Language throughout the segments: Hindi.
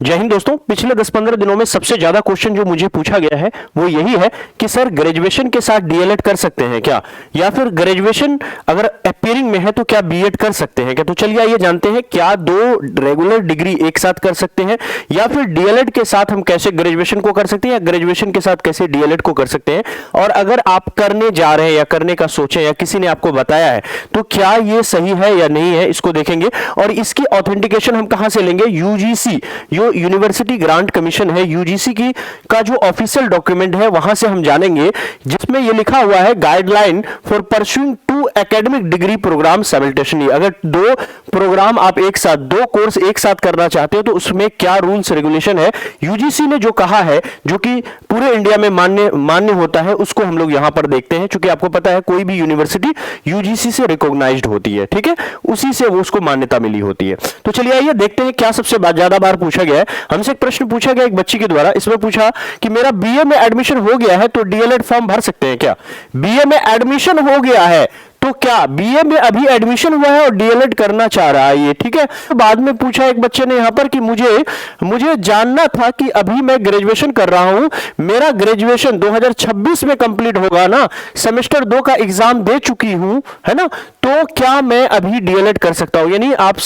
जय हिंद दोस्तों। पिछले 10-15 दिनों में सबसे ज्यादा क्वेश्चन जो मुझे पूछा गया है वो यही है कि सर ग्रेजुएशन के साथ डीएलएड कर सकते हैं क्या, या फिर ग्रेजुएशन अगर अपीयरिंग में है तो क्या बीएड कर सकते हैं क्या। तो चलिए आइए जानते हैं क्या दो रेगुलर डिग्री एक साथ कर सकते हैं, या फिर डीएलएड के साथ हम कैसे ग्रेजुएशन को कर सकते हैं, या ग्रेजुएशन के साथ कैसे डीएलएड को कर सकते हैं। और अगर आप करने जा रहे हैं या करने का सोचे या किसी ने आपको बताया है तो क्या ये सही है या नहीं है, इसको देखेंगे। और इसकी ऑथेंटिकेशन हम कहां से लेंगे, यूजीसी जो यूनिवर्सिटी ग्रांट कमीशन है, यूजीसी की का जो ऑफिशियल डॉक्यूमेंट है वहां से हम जानेंगे, जिसमें यह लिखा हुआ है guideline for pursuing to academic degree programme simultaneously. अगर दो प्रोग्राम आप एक साथ, दो कोर्स एक साथ करना चाहते हो तो उसमें क्या रूल्स रेगुलेशन है। यूजीसी ने जो कहा है, जो कि पूरे इंडिया में मान्य होता है, उसको हम लोग यहां पर देखते हैं। क्योंकि आपको पता है कोई भी यूनिवर्सिटी यूजीसी से रिकॉग्नाइज्ड होती है, ठीक है, उसी से वो उसको मान्यता मिली होती है। तो चलिए आइए देखते हैं क्या सबसे ज्यादा बार पूछा गया है। हमसे एक प्रश्न पूछा गया एक बच्ची के द्वारा, इसमें पूछा कि मेरा बीए में एडमिशन हो गया है तो डीएलएड फॉर्म भर सकते हैं क्या। बीए में एडमिशन हो गया है तो क्या बीए में अभी एडमिशन हुआ है और डीएलएड करना चाह रहा है ये, ठीक है। तो बाद में पूछा एक बच्चे ने यहां पर कि मुझे जानना था कि अभी मैं ग्रेजुएशन कर रहा हूं, मेरा ग्रेजुएशन 2026 में कंप्लीट होगा ना, सेमेस्टर 2 का एग्जाम दे चुकी हूं, है ना, तो क्या मैं अभी डीएलएड कर सकता हूं। यानी आप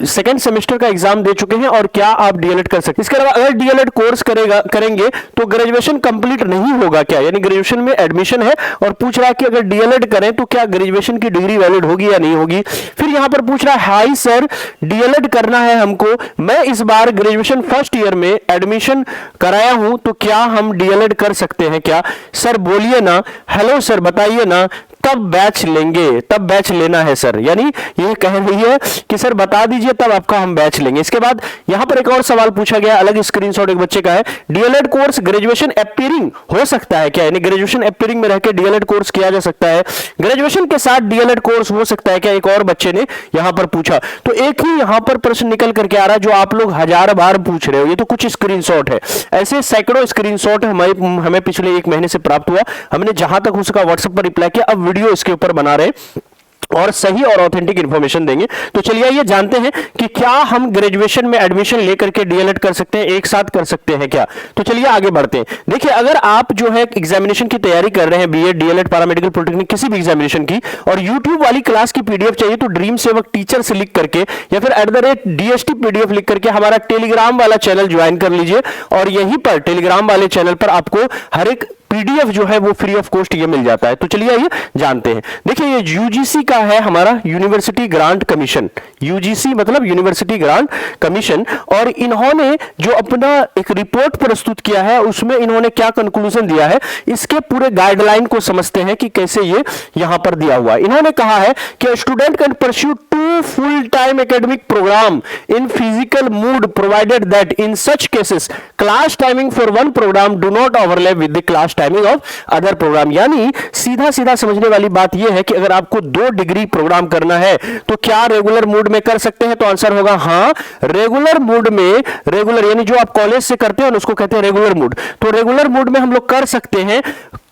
सेकेंड सेमेस्टर का एग्जाम दे चुके हैं और क्या आप डीएलएड कर सकते हैं। इसके अलावा अगर डीएलएड कोर्स करेंगे तो ग्रेजुएशन कंप्लीट नहीं होगा क्या, यानी ग्रेजुएशन में एडमिशन है और पूछ रहा है कि अगर डीएलएड करें तो क्या ग्रेजुएशन की डिग्री वैलिड होगी या नहीं होगी। फिर यहां पर पूछ रहा है हाई सर डीएलएड करना है हमको, मैं इस बार ग्रेजुएशन फर्स्ट ईयर में एडमिशन कराया हूं तो क्या हम डीएलएड कर सकते हैं क्या। सर बोलिए ना, हेलो सर बताइए ना, तब बैच लेंगे, तब बैच लेना है सर। यानी ये कह रही है कि सर बता दीजिए तब आपका हम बैच लेंगे। इसके बाद यहां पर एक और सवाल पूछा गया, अलग स्क्रीनशॉट एक बच्चे का है, डीएलएड कोर्स ग्रेजुएशन अपीयरिंग हो सकता है क्या, यानी ग्रेजुएशन अपीयरिंग में रहकर डीएलएड कोर्स किया जा सकता है, ग्रेजुएशन के साथ डीएलएड कोर्स हो सकता है क्या, एक और बच्चे ने यहां पर पूछा। तो एक ही यहां पर प्रश्न निकल करके आ रहा है जो आप लोग हजार बार पूछ रहे हो, ये तो कुछ स्क्रीनशॉट है, ऐसे सैकड़ों स्क्रीनशॉट हमें पिछले एक महीने से प्राप्त हुआ, हमने जहां तक हो सका व्हाट्सएप पर रिप्लाई किया, अब वीडियो इसके ऊपर बना रहे और सही और ऑथेंटिक इंफॉर्मेशन देंगे। तो चलिए ये जानते हैं कि क्या हम ग्रेजुएशन में एडमिशन लेकर के डीएलएड कर सकते हैं, एक साथ कर सकते हैं क्या। तो चलिए आगे बढ़ते हैं। देखिए अगर आप जो है एग्जामिनेशन की तैयारी कर रहे हैं, बीएड डीएलएड पैरामेडिकल पॉलिटेक्निक किसी भी एग्जामिनेशन की, और यूट्यूब वाली क्लास की पीडीएफ चाहिए तो ड्रीम सेवक टीचर से लिख करके या फिर @DST पीडीएफ लिख करके हमारा टेलीग्राम वाला चैनल ज्वाइन कर लीजिए, और यहीं पर टेलीग्राम वाले चैनल पर आपको हर एक पीडीएफ जो है वो फ्री ऑफ कॉस्ट ये मिल जाता है। तो चलिए आइए जानते हैं। देखिए ये यूजीसी का है हमारा यूनिवर्सिटी ग्रांट कमीशन, यूजीसी मतलब यूनिवर्सिटी ग्रांट कमीशन, और इन्होंने जो अपना एक रिपोर्ट प्रस्तुत किया है उसमें इन्होंने क्या कंक्लूजन दिया है, इसके पूरे गाइडलाइन को समझते हैं कि कैसे ये यहां पर दिया हुआ है। इन्होंने कहा है कि student can pursue 2 full time academic programme in physical mood provided that in such cases class timing for one programme do not overlap with the class timing of other programme. यानी सीधा सीधा समझने वाली बात यह है कि अगर आपको 2 डिग्री प्रोग्राम करना है तो क्या रेगुलर मूड में कर सकते हैं, तो आंसर होगा हां, रेगुलर मूड में, रेगुलर यानी जो आप कॉलेज से करते हैं उसको कहते हैं रेगुलर मूड, तो रेगुलर मूड में हम लोग कर सकते हैं।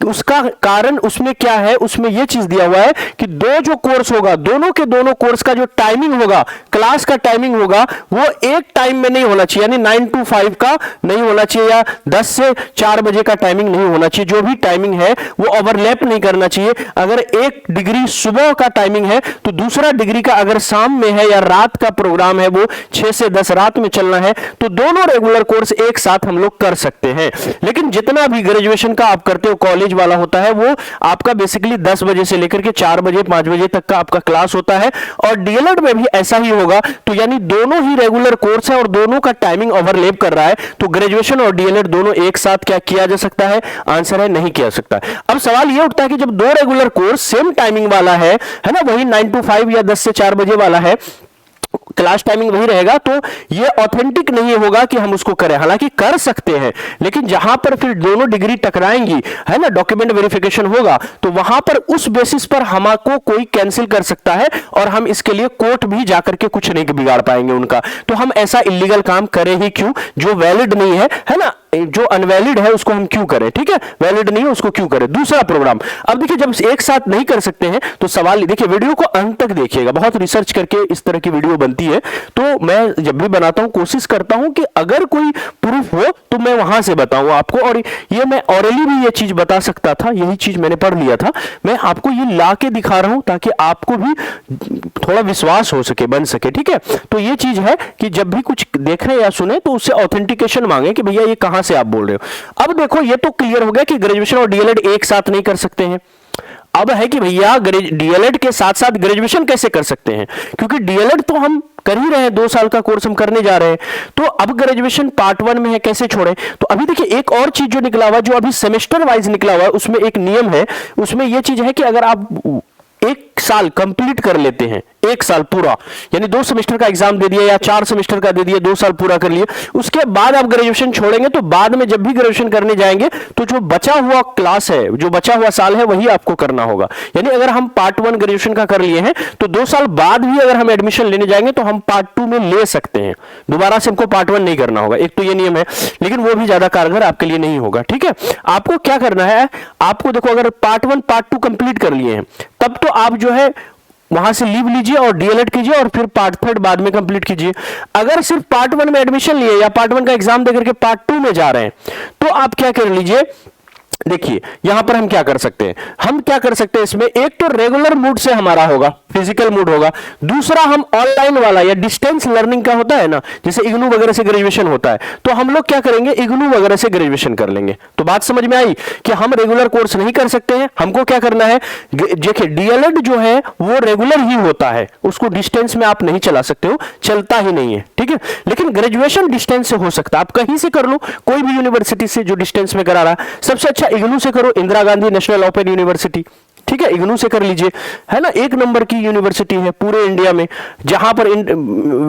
उसका कारण उसमें क्या है, उसमें यह चीज दिया हुआ है कि दो जो कोर्स होगा, दोनों के दोनों कोर्स का जो टाइमिंग होगा, क्लास का टाइमिंग होगा, वो एक टाइम में नहीं होना चाहिए, यानी 9 to 5 का नहीं होना चाहिए या 10 से 4 बजे का टाइमिंग नहीं होना चाहिए। जो भी टाइमिंग है वो ओवरलैप नहीं करना चाहिए। अगर एक डिग्री सुबह का टाइमिंग है तो दूसरा डिग्री का अगर शाम में है या रात का प्रोग्राम है वो 6 से 10 रात में चलना है, तो दोनों रेगुलर कोर्स एक साथ हम लोग कर सकते हैं। लेकिन जितना भी ग्रेजुएशन का आप करते हो कॉलेज वाला होता है वो आपका बेसिकली 10 बजे से लेकर के 4 बजे 5 बजे तक का आपका क्लास होता है, और डीएलएड में भी ऐसा ही होगा। तो यानी दोनों ही रेगुलर कोर्स है और दोनों का टाइमिंग ओवरलैप कर रहा है, तो ग्रेजुएशन और डीएलएड दोनों एक साथ क्या किया जा सकता है, आंसर है नहीं किया सकता। अब सवाल यह उठता है कि जब 2 रेगुलर कोर्स सेम टाइमिंग वाला है ना, वही 9 to 5 या 10 से 4 बजे वाला है, क्लास टाइमिंग वही रहेगा, तो ये ऑथेंटिक नहीं होगा कि हम उसको करें। हालांकि कर सकते हैं, लेकिन जहां पर फिर दोनों डिग्री टकराएंगी, है ना, डॉक्यूमेंट वेरिफिकेशन होगा, तो वहां पर उस बेसिस पर हमको कोई कैंसिल कर सकता है और हम इसके लिए कोर्ट भी जाकर के कुछ नहीं बिगाड़ पाएंगे उनका। तो हम ऐसा इलीगल काम करें ही क्यों, जो वैलिड नहीं है ना, जो अनवैलिड है उसको हम क्यों करें, ठीक है, वैलिड नहीं है उसको क्यों करें। दूसरा प्रोग्राम, अब देखिए जब एक साथ नहीं कर सकते हैं तो सवाल, देखिए वीडियो को अंत तक देखिएगा, बहुत रिसर्च करके इस तरह की वीडियो बनती होती है, तो मैं जब भी बनाता हूं कोशिश करता हूं कि अगर कोई प्रूफ हो तो मैं वहां से बताऊं आपको। और ये मैं ऑरली भी ये चीज बता सकता था, यही चीज मैंने पढ़ लिया था, मैं आपको ये ला के दिखा रहा हूं ताकि आपको भी थोड़ा विश्वास हो सके, बन सके। ठीक है, तो ये चीज है कि जब भी कुछ देख रहे या सुने तो उससे ऑथेंटिकेशन मांगे कि भैया ये कहां से आप बोल रहे हो। अब देखो ये तो क्लियर हो गया कि ग्रेजुएशन और डीएलएड एक साथ नहीं कर सकते हैं। अब है कि भैया डीएलएड के साथ साथ ग्रेजुएशन कैसे कर सकते हैं, क्योंकि डीएलएड तो हम कर ही रहे हैं, 2 साल का कोर्स हम करने जा रहे हैं, तो अब ग्रेजुएशन पार्ट 1 में है, कैसे छोड़े। तो अभी देखिए एक और चीज जो निकला हुआ, जो अभी सेमेस्टर वाइज निकला हुआ है, उसमें एक नियम है, उसमें यह चीज है कि अगर आप 1 साल कंप्लीट कर लेते हैं, 1 साल पूरा, यानी 2 सेमेस्टर का एग्जाम दे दिया या 4 सेमेस्टर का दे दिया, 2 साल पूरा कर लिए, उसके बाद आप ग्रेजुएशन छोड़ेंगे, तो बाद में जब भी ग्रेजुएशन करने जाएंगे तो जो बचा हुआ क्लास है, जो बचा हुआ साल है, वही आपको करना होगा। यानी अगर हम पार्ट 1 ग्रेजुएशन का कर लिए हैं तो 2 साल बाद भी अगर हम एडमिशन लेने जाएंगे तो हम पार्ट 2 में ले सकते हैं, दोबारा से हमको पार्ट 1 नहीं करना होगा। एक तो ये नियम है, लेकिन वो भी ज्यादा कारगर आपके लिए नहीं होगा। ठीक है, आपको क्या करना है, आपको देखो अगर पार्ट 1 पार्ट 2 कंप्लीट कर लिए हैं, तब तो आप जो है वहां से लीव लीजिए और डीएलएड कीजिए और फिर पार्ट 3 बाद में कंप्लीट कीजिए। अगर सिर्फ पार्ट 1 में एडमिशन लिए या पार्ट 1 का एग्जाम देकर के पार्ट 2 में जा रहे हैं, तो आप क्या कर लीजिए, देखिए यहां पर हम क्या कर सकते हैं, हम क्या कर सकते हैं इसमें, एक तो रेगुलर मूड से हमारा होगा, फिजिकल मूड होगा, दूसरा हम ऑनलाइन वाला या डिस्टेंस लर्निंग का होता है ना, जैसे इग्नू वगैरह से ग्रेजुएशन होता है, तो हम लोग क्या करेंगे, इग्नू वगैरह से ग्रेजुएशन कर लेंगे। तो बात समझ में आई कि हम रेगुलर कोर्स नहीं कर सकते हैं, हमको क्या करना है, देखिए डीएलएड जो है वो रेगुलर ही होता है, उसको डिस्टेंस में आप नहीं चला सकते हो, चलता ही नहीं है। ठीक है, लेकिन ग्रेजुएशन डिस्टेंस से हो सकता है, आप कहीं से कर लो, कोई भी यूनिवर्सिटी से जो डिस्टेंस में करा रहा है। सबसे अच्छा इग्नू से करो, Indira Gandhi national open university, ठीक है, इग्नू से कर लीजिए, है ना, 1 नंबर की यूनिवर्सिटी है पूरे इंडिया में, जहां पर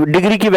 डिग्री की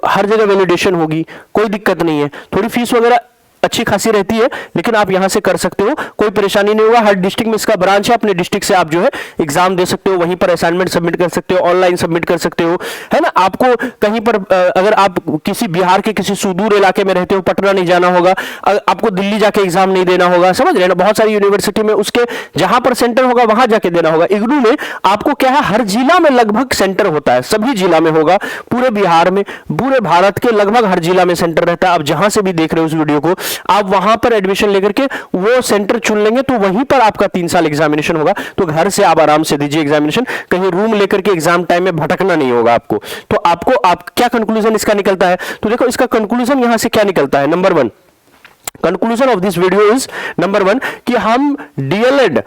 हर जगह वैलिडेशन होगी, कोई दिक्कत नहीं है। थोड़ी फीस वगैरह अच्छी खासी रहती है, लेकिन आप यहां से कर सकते हो, कोई परेशानी नहीं होगा। हर डिस्ट्रिक्ट में इसका ब्रांच है, अपने डिस्ट्रिक्ट से आप जो है एग्जाम दे सकते हो, वहीं पर असाइनमेंट सबमिट कर सकते हो, ऑनलाइन सबमिट कर सकते हो, है ना। आपको कहीं पर अगर आप किसी बिहार के किसी सुदूर इलाके में रहते हो, पटना नहीं जाना होगा, आपको दिल्ली जाके एग्जाम नहीं देना होगा, समझ रहे हैं ना। बहुत सारी यूनिवर्सिटी में उसके जहां पर सेंटर होगा वहां जाके देना होगा। इग्नू में आपको क्या है, हर जिला में लगभग सेंटर होता है, सभी जिला में होगा, पूरे बिहार में, पूरे भारत के लगभग हर जिला में सेंटर रहता है। आप जहां से भी देख रहे हो इस वीडियो को, आप वहां पर एडमिशन लेकर के वो सेंटर चुन लेंगे, तो वहीं पर आपका 3 साल एग्जामिनेशन होगा। तो घर से आप आराम से दीजिए एग्जामिनेशन, कहीं रूम लेकर के एग्जाम टाइम में भटकना नहीं होगा आपको। तो आपको आप क्या कंक्लूजन इसका निकलता है, तो देखो इसका कंक्लूजन यहां से क्या निकलता है। Number 1 conclusion of this video is, number 1 कि हम डीएलएड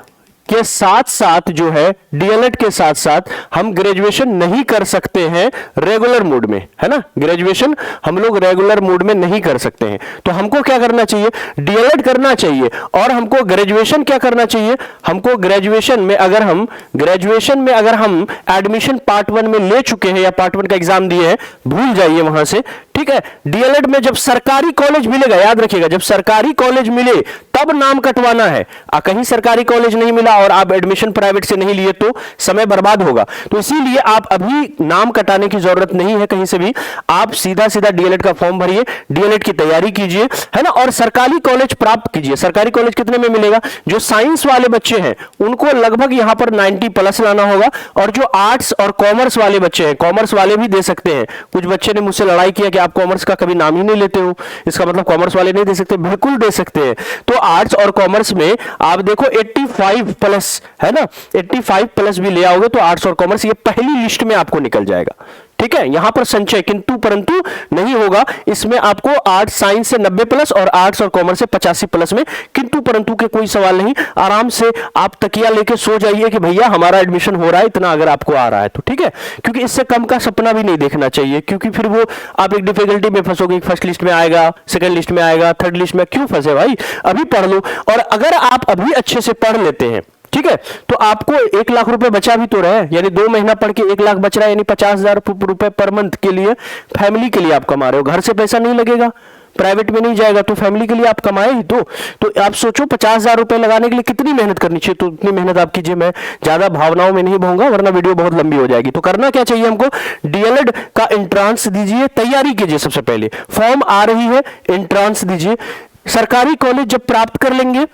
के साथ साथ जो है, डीएलएड के साथ साथ हम ग्रेजुएशन नहीं कर सकते हैं रेगुलर मोड में, है ना। ग्रेजुएशन हम लोग रेगुलर मोड में नहीं कर सकते हैं, तो हमको क्या करना चाहिए, डीएलएड करना चाहिए। और हमको ग्रेजुएशन क्या करना चाहिए, हमको ग्रेजुएशन में अगर हम एडमिशन पार्ट 1 में ले चुके हैं या पार्ट 1 का एग्जाम दिए हैं, भूल जाइए वहां से। ठीक है, डीएलएड में जब सरकारी कॉलेज मिलेगा, याद रखिएगा, जब सरकारी कॉलेज मिले तब नाम कटवाना है। कहीं सरकारी कॉलेज नहीं मिला और आप एडमिशन प्राइवेट से नहीं लिए तो समय बर्बाद होगा। तो इसीलिए आप अभी नाम कटाने की जरूरत नहीं है कहीं से भी, आप सीधा सीधा डीएलएड का फॉर्म भरिए, डीएलएड की तैयारी कीजिए, है ना, और सरकारी कॉलेज प्राप्त कीजिए। सरकारी कॉलेज कितने में मिलेगा, जो साइंस वाले बच्चे हैं उनको लगभग यहां पर 90+ लाना होगा, और जो आर्ट्स और कॉमर्स वाले बच्चे हैं, कॉमर्स वाले भी दे सकते हैं। कुछ बच्चे ने मुझसे लड़ाई किया कि आप कॉमर्स का कभी नाम ही नहीं लेते हो, इसका मतलब कॉमर्स वाले नहीं दे सकते, बिल्कुल दे सकते हैं। तो आर्ट्स और कॉमर्स में आप देखो 85+, है ना, 85+ भी ले आओगे तो आर्ट्स और कॉमर्स ये पहली लिस्ट में आपको निकल जाएगा। ठीक है, यहां पर संचय किंतु परंतु नहीं होगा, इसमें आपको आर्ट्स साइंस से 90+ और आर्ट्स और कॉमर्स से 85+ में किंतु परंतु के कोई सवाल नहीं। आराम से आप तकिया लेके सो जाइए कि भैया हमारा एडमिशन हो रहा है, इतना अगर आपको आ रहा है तो। ठीक है, क्योंकि इससे कम का सपना भी नहीं देखना चाहिए, क्योंकि फिर वो आप एक डिफिकल्टी में फंसोगे, फर्स्ट लिस्ट में आएगा, सेकंड लिस्ट में आएगा, थर्ड लिस्ट में, क्यों फंसे भाई, अभी पढ़ लो। और अगर आप अभी अच्छे से पढ़ लेते हैं, ठीक है, तो आपको 1 लाख रुपए बचा भी तो रहे, यानी 2 महीना पढ़ के 1 लाख बच रहा है, यानी 50,000 रुपए पर मंथ के लिए, फैमिली के लिए आप कमा रहे हो। घर से पैसा नहीं लगेगा, प्राइवेट में नहीं जाएगा, तो फैमिली के लिए आप कमाए ही तो आप सोचो 50,000 रुपए लगाने के लिए कितनी मेहनत करनी चाहिए, तो उतनी मेहनत आप कीजिए। मैं ज्यादा भावनाओं में नहीं बहूंगा वरना वीडियो बहुत लंबी हो जाएगी। तो करना क्या चाहिए हमको, डीएलएड का एंट्रांस दीजिए, तैयारी कीजिए। सबसे पहले फॉर्म आ रही है, एंट्रांस दीजिए। सरकारी कॉलेज जब प्राप्त कर लेंगे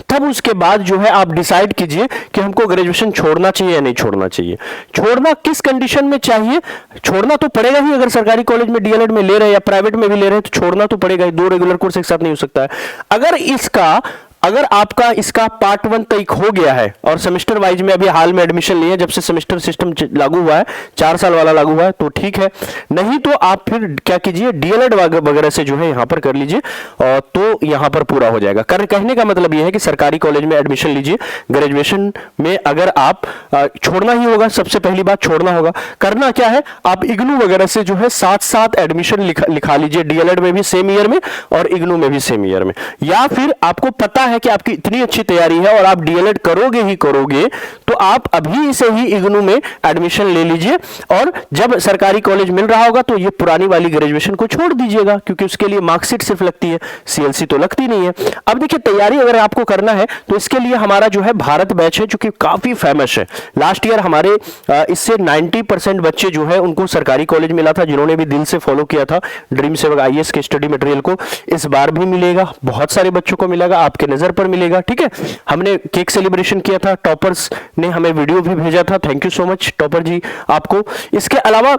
तब उसके बाद जो है आप डिसाइड कीजिए कि हमको ग्रेजुएशन छोड़ना चाहिए या नहीं छोड़ना चाहिए। छोड़ना किस कंडीशन में चाहिए, छोड़ना तो पड़ेगा ही, अगर सरकारी कॉलेज में डीएलएड में ले रहे हैं या प्राइवेट में भी ले रहे हैं तो छोड़ना तो पड़ेगा ही, दो रेगुलर कोर्स एक साथ नहीं हो सकता है। अगर आपका इसका पार्ट 1 तक हो गया है और सेमेस्टर वाइज में अभी हाल में एडमिशन लिए, जब से सेमेस्टर सिस्टम लागू हुआ है, 4 साल वाला लागू हुआ है, तो ठीक है, नहीं तो आप फिर क्या कीजिए, डीएलएड वगैरह से जो है यहां पर कर लीजिए, और तो यहां पर पूरा हो जाएगा। कहने का मतलब यह है कि सरकारी कॉलेज में एडमिशन लीजिए, ग्रेजुएशन में अगर आप छोड़ना ही होगा, सबसे पहली बात छोड़ना होगा। करना क्या है, आप इग्नू वगैरह से जो है साथ साथ एडमिशन लिखा लीजिए, डीएलएड में भी सेम ईयर में और इग्नू में भी सेम ईयर में। या फिर आपको पता है कि आपकी इतनी अच्छी तैयारी है और आप डीएलएड करोगे ही करोगे, तो आप अभी से ही इग्नू में एडमिशन ले लीजिए, और जब सरकारी कॉलेज मिल रहा होगा तो ये पुरानी वाली ग्रेजुएशन को छोड़ दीजिएगा, क्योंकि उसके लिए मार्कशीट सिर्फ लगती है, सीएलसी तो लगती नहीं है। अब देखिए, तैयारी अगर आपको करना है तो इसके लिए हमारा जो है भारत बैच है, जो कि काफी फेमस है। लास्ट ईयर हमारे इससे 90% बच्चे जो है उनको सरकारी कॉलेज मिला था, जिन्होंने भी दिल से फॉलो किया था ड्रीम सेवक आईएएस के स्टडी मटेरियल को। इस बार भी मिलेगा, बहुत सारे बच्चों को मिलेगा, आपके नजर पर मिलेगा, ठीक है। हमने केक सेलिब्रेशन किया था, टॉपर्स ने हमें वीडियो भी भेजा था, thank you so much topper ji आपको। इसके अलावा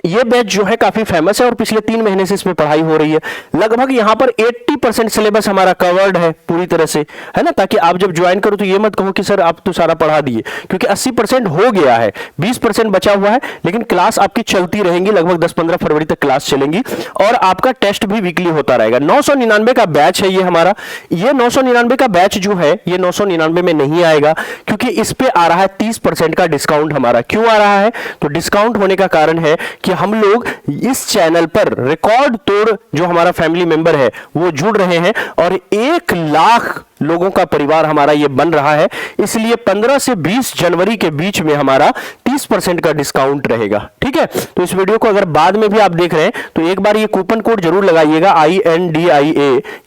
ये बैच जो है काफी फेमस है और पिछले 3 महीने से इसमें पढ़ाई हो रही है। लगभग यहां पर 80% सिलेबस हमारा कवर्ड है पूरी तरह से, है ना, ताकि आप जब ज्वाइन करो तो ये मत कहो कि सर आप तो सारा पढ़ा दिए, क्योंकि 80% हो गया है, 20% बचा हुआ है, लेकिन क्लास आपकी चलती रहेंगी, लगभग 10-15 फरवरी तक क्लास चलेंगी, और आपका टेस्ट भी वीकली होता रहेगा। 999 का बैच है ये हमारा। ये 999 का बैच जो है ये 999 में नहीं आएगा, क्योंकि इस पे आ रहा है 30% का डिस्काउंट हमारा। क्यों आ रहा है, तो डिस्काउंट होने का कारण है कि हम लोग इस चैनल पर रिकॉर्ड तोड़ जो हमारा फैमिली मेंबर है वो जुड़ रहे हैं, और 1 लाख लोगों का परिवार हमारा ये बन रहा है, इसलिए 15 से 20 जनवरी के बीच में हमारा 30% का डिस्काउंट रहेगा, ठीक है। तो इस वीडियो को अगर बाद में भी आप देख रहे हैं तो एक बार ये कूपन कोड जरूर लगाइएगा, INDIA,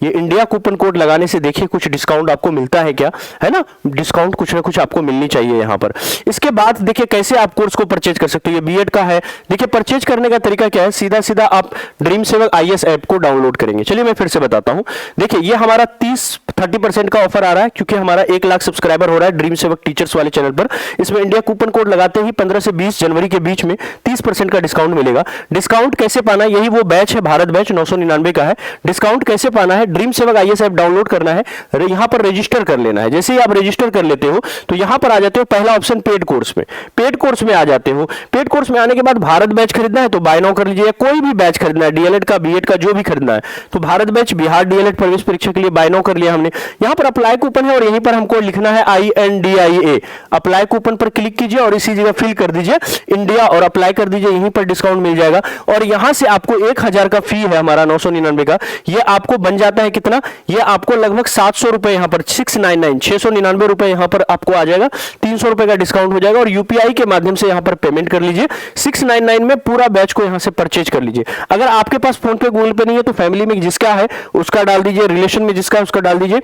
ये इंडिया कूपन कोड लगाने से देखिए कुछ डिस्काउंट आपको मिलता है क्या, है ना, डिस्काउंट कुछ ना कुछ आपको मिलनी चाहिए यहां पर। इसके बाद देखिए कैसे आप कोर्स को परचेज कर सकते हो, ये बीएड का है। देखिए परचेज करने का तरीका क्या है, सीधा सीधा आप ड्रीम सेवक आईएएस ऐप को डाउनलोड करेंगे। चलिए मैं फिर से बताता हूं। देखिए ये हमारा 30% का ऑफर आ रहा है, क्योंकि हमारा 1 लाख सब्सक्राइबर हो रहा है ड्रीम सेवक टीचर्स वाले चैनल पर। इसमें इंडिया कूपन कोड लगाते ही 15 से 20 जनवरी के बीच में 30% का डिस्काउंट मिलेगा। डिस्काउंट कैसे पाना है, यही वो बैच है, भारत बैच 999 का है। डिस्काउंट कैसे पाना है, ड्रीम सेवक आईएएस ऐप डाउनलोड करना है, यहां पर रजिस्टर कर लेना है। जैसे ही आप रजिस्टर कर लेते हो तो यहां पर आ जाते हो, पहला ऑप्शन पेड कोर्स में, पेड कोर्स में आ जाते हो। पेड कोर्स में आने के बाद भारत बैच खरीदना है तो बाय नाउ कर लीजिए, या कोई भी बैच खरीदना है, डीएलएड का, बीएड का, जो भी खरीदना है तो भारत बैच बिहार डीएलएड प्रवेश परीक्षा के लिए बाय नाउ कर लिया हमने। यहां पर अप्लाई कूपन है और यहीं पर हमको लिखना है INDIA। अप्लाई कूपन पर क्लिक कीजिए और इसी जगह फिल कर दीजिए इंडिया और अप्लाई कर दीजिए, यहीं पर डिस्काउंट मिल जाएगा। और यहां से आपको 1000 का फी है हमारा 999 का, ये आपको बन जाता है कितना, ये आपको लगभग 700 रुपए, यहां पर 699 699 रुपए यहां पर आपको आ जाएगा, 300 रुपए का डिस्काउंट हो जाएगा, और यूपीआई के माध्यम से यहां पर पेमेंट कर लीजिए। 699 में पूरा बैच को यहां से परचेज कर लीजिए। अगर आपके पास फोन पे गूगल पे नहीं है तो फैमिली में जिसका है उसका डाल दीजिए, रिलेशन में जिसका है उसका डाल दीजिए,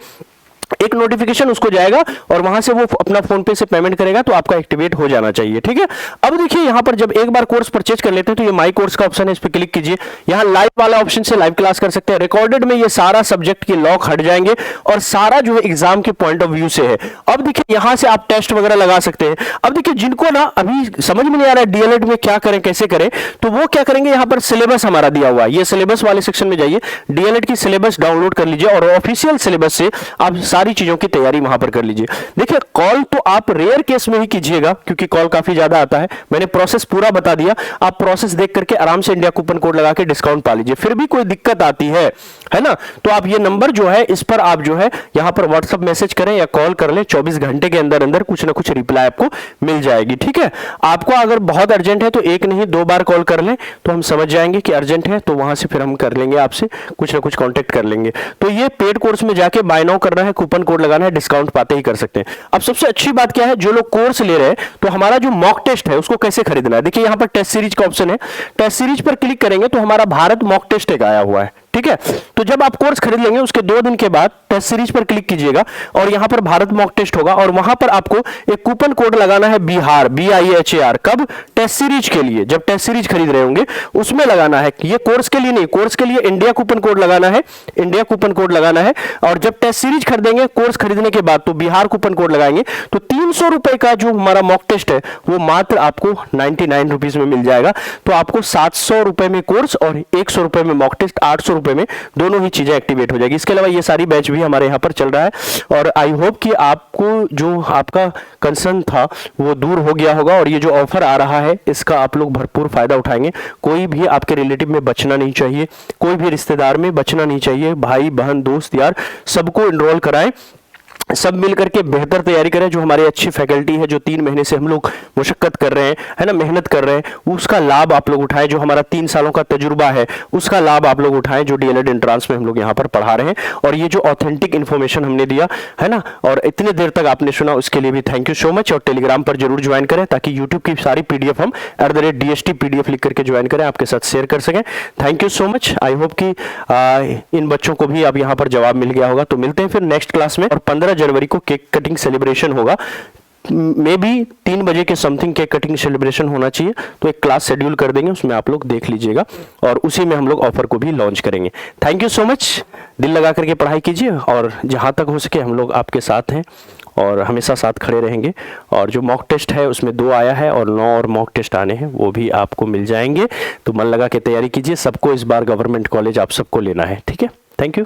एक नोटिफिकेशन उसको जाएगा और वहां से वो अपना फोन पे से पेमेंट करेगा, तो आपका एक्टिवेट हो जाना चाहिए, ठीक है। अब देखिए यहां पर जब एक बार कोर्स परचेज कर लेते हैं तो ये माई कोर्स का ऑप्शन है, इस पर क्लिक कीजिए। यहां लाइव वाला ऑप्शन से लाइव क्लास कर सकते हैं, रिकॉर्डेड में ये सारा सब्जेक्ट के लॉक हट जाएंगे और सारा जो है एग्जाम के पॉइंट ऑफ व्यू से है। अब देखिए यहां से आप टेस्ट वगैरह लगा सकते हैं। अब देखिए जिनको ना अभी समझ में नहीं आ रहा है डीएलएड में क्या करें कैसे करें, तो वो क्या करेंगे, यहां पर सिलेबस हमारा दिया हुआ है, ये सिलेबस वाले सेक्शन में जाइए, डीएलएड की सिलेबस डाउनलोड कर लीजिए और ऑफिशियल सिलेबस से आप सारी चीजों की तैयारी वहां पर कर लीजिए। देखिए कॉल तो आप रेयर केस में ही कीजिएगा, क्योंकि कॉल काफी ज्यादा आता है। मैंने प्रोसेस पूरा बता दिया, आप प्रोसेस देख करके आराम से इंडिया कूपन कोड लगा के डिस्काउंट पा लीजिए। फिर भी कोई दिक्कत आती है ना, तो आप ये नंबर जो है इस पर आप जो है यहां पर व्हाट्सएप मैसेज करें या कॉल कर लें, 24 घंटे के अंदर अंदर कुछ ना कुछ रिप्लाई आपको मिल जाएगी, ठीक है। आपको अगर बहुत अर्जेंट है तो 1 नहीं 2 बार कॉल कर लें, तो हम समझ जाएंगे कि अर्जेंट है, तो वहां से फिर हम कर लेंगे, आपसे कुछ ना कुछ कांटेक्ट कर लेंगे। तो ये पेड कोर्स में जाके बाय नाउ करना है, कूपन कोड लगाना है, डिस्काउंट पाते ही कर सकते हैं। अब सबसे अच्छी बात क्या है, जो लोग कोर्स ले रहे हैं तो हमारा जो मॉक टेस्ट है उसको कैसे खरीदना है। देखिए यहां पर टेस्ट सीरीज का ऑप्शन है, टेस्ट सीरीज पर क्लिक करेंगे तो हमारा भारत मॉक टेस्ट एक आया हुआ है, ठीक है। तो जब आप कोर्स खरीद लेंगे उसके 2 दिन के बाद टेस्ट सीरीज पर क्लिक कीजिएगा और यहां पर भारत मॉक टेस्ट होगा और वहां पर आपको एक कूपन कोड लगाना है बिहार, BIHAR। कब? टेस्ट सीरीज के लिए, जब टेस्ट सीरीज खरीद रहे होंगे उसमें लगाना है। ये कोर्स के लिए नहीं, कोर्स के लिए इंडिया कूपन कोड लगाना है, इंडिया कूपन कोड लगाना है। और जब टेस्ट सीरीज खरीदेंगे कोर्स खरीदने के बाद तो बिहार कूपन कोड लगाएंगे तो 300 रुपए का जो हमारा मॉक टेस्ट है वो मात्र आपको 99 रुपीज में मिल जाएगा। तो आपको 700 रुपए में कोर्स और 100 रुपए में मॉक टेस्ट, 800 रुपए में दोनों ही चीजें एक्टिवेट हो जाएगी। इसके अलावा ये सारी बैच भी हमारे यहाँ पर चल रहा है और आई होप कि आपको जो आपका कंसर्न था वो दूर हो गया होगा और ये जो ऑफर आ रहा है इसका आप लोग भरपूर फायदा उठाएंगे। कोई भी आपके रिलेटिव में बचना नहीं चाहिए, कोई भी रिश्तेदार में बचना नहीं चाहिए। भाई बहन दोस्त यार सबको एनरोल कराएं, सब मिलकर के बेहतर तैयारी करें। जो हमारी अच्छी फैकल्टी है, जो 3 महीने से हम लोग मुशक्कत कर रहे हैं, है ना, मेहनत कर रहे हैं, उसका लाभ आप लोग उठाएं। जो हमारा 3 सालों का तजुर्बा है उसका लाभ आप लोग उठाएं, जो डीएलएड एंट्रांस में हम लोग यहाँ पर पढ़ा रहे हैं। और ये जो ऑथेंटिक इन्फॉर्मेशन हमने दिया है ना, और इतने देर तक आपने सुना, उसके लिए भी थैंक यू सो मच। और टेलीग्राम पर जरूर ज्वाइन करें ताकि यूट्यूब की सारी PDF हम @DST PDF लिख करके ज्वाइन करें, आपके साथ शेयर कर सकें। Thank you so much. I hope कि इन बच्चों को भी अब यहाँ पर जवाब मिल गया होगा। तो मिलते हैं फिर नेक्स्ट क्लास में। और 15 जनवरी को केक कटिंग सेलिब्रेशन होगा, मे बी 3 बजे के समथिंग केक कटिंग सेलिब्रेशन होना चाहिए। तो एक क्लास शेड्यूल कर देंगे, उसमें आप लोग देख लीजिएगा और उसी में हम लोग ऑफर को भी लॉन्च करेंगे। Thank you so much. दिल लगा करके पढ़ाई कीजिए और जहां तक हो सके हम लोग आपके साथ हैं और हमेशा साथ खड़े रहेंगे। और जो मॉक टेस्ट है उसमें 2 आया है और 9 और मॉक टेस्ट आने हैं, वो भी आपको मिल जाएंगे। तो मन लगा के तैयारी कीजिए। सबको इस बार गवर्नमेंट कॉलेज आप सबको लेना है, ठीक है। Thank you.